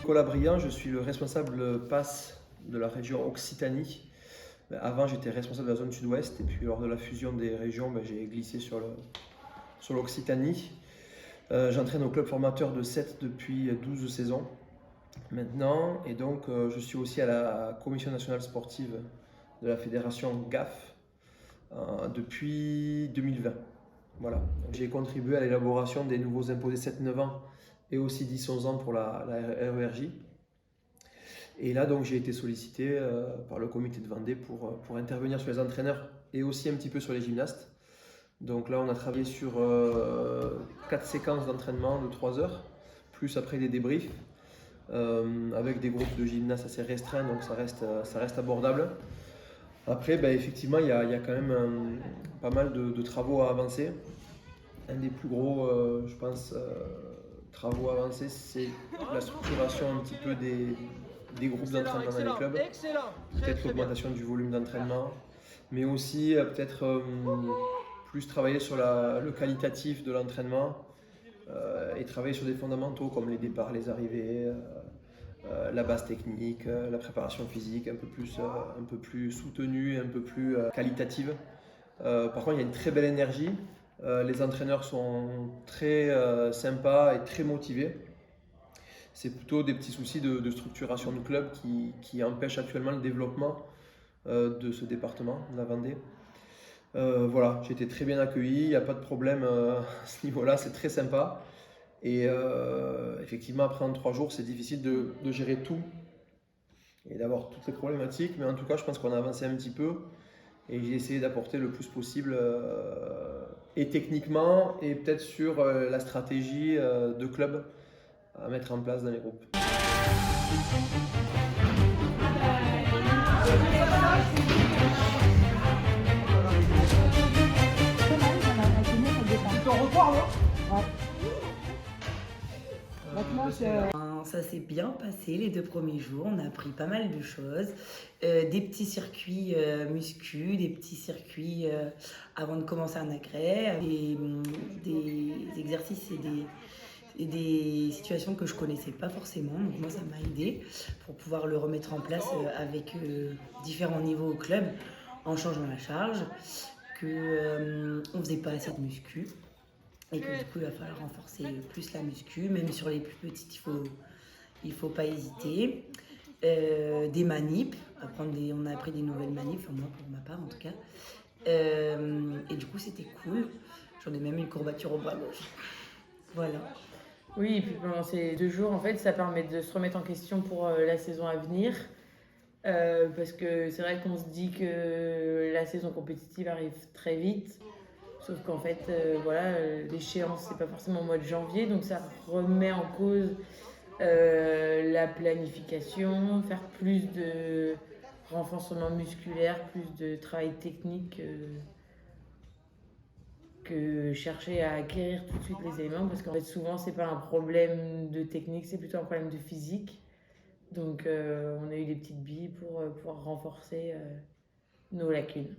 Nicolas Briand, je suis le responsable passe de la région Occitanie. Avant, j'étais responsable de la zone sud-ouest et puis lors de la fusion des régions, j'ai glissé sur l'Occitanie. J'entraîne au club formateur de Sète depuis 12 saisons maintenant et donc je suis aussi à la commission nationale sportive de la fédération GAF depuis 2020. Voilà. J'ai contribué à l'élaboration des nouveaux imposés 7-9 ans et aussi 10-11 ans pour la RERJ. Et là, donc, j'ai été sollicité par le comité de Vendée pour intervenir sur les entraîneurs et aussi un petit peu sur les gymnastes. Donc là, on a travaillé sur 4 séquences d'entraînement de 3 heures, plus après des débriefs, avec des groupes de gymnastes assez restreints, donc ça reste abordable. Après, effectivement, il y a quand même pas mal de travaux à avancer. Un des plus gros, je pense, travaux à avancer, c'est la structuration un petit peu des groupes d'entraînement dans les clubs. Peut-être l'augmentation du volume d'entraînement, mais aussi peut-être plus travailler sur le qualitatif de l'entraînement et travailler sur des fondamentaux comme les départs, les arrivées, la base technique, la préparation physique un peu plus soutenue, un peu plus qualitative. Par contre, il y a une très belle énergie. Les entraîneurs sont très sympas et très motivés. C'est plutôt des petits soucis de structuration de club qui empêchent actuellement le développement de ce département, la Vendée. Voilà, j'ai été très bien accueilli, il n'y a pas de problème à ce niveau-là, c'est très sympa. Et effectivement, après en 3 jours, c'est difficile de gérer tout et d'avoir toutes les problématiques. Mais en tout cas, je pense qu'on a avancé un petit peu et j'ai essayé d'apporter le plus possible et techniquement et peut-être sur la stratégie de club à mettre en place dans les groupes. Ça s'est bien passé les 2 premiers jours, on a appris pas mal de choses, des petits circuits muscu, des petits circuits avant de commencer un agrès, des exercices et des situations que je connaissais pas forcément, donc moi ça m'a aidé pour pouvoir le remettre en place avec différents niveaux au club en changeant la charge, qu'on faisait pas assez de muscu. Et que du coup, il va falloir renforcer plus la muscu, même sur les plus petites, il faut pas hésiter. Des manips, on a appris des nouvelles manips, enfin moi pour ma part en tout cas. Et du coup, c'était cool. J'en ai même une courbature au bras gauche. Voilà. Oui, et puis pendant ces 2 jours, en fait, ça permet de se remettre en question pour la saison à venir. Parce que c'est vrai qu'on se dit que la saison compétitive arrive très vite. Sauf qu'en fait, l'échéance, c'est pas forcément au mois de janvier, donc ça remet en cause la planification, faire plus de renforcement musculaire, plus de travail technique que chercher à acquérir tout de suite les éléments, parce qu'en fait, souvent, c'est pas un problème de technique, c'est plutôt un problème de physique. Donc, on a eu des petites billes pour pouvoir renforcer nos lacunes.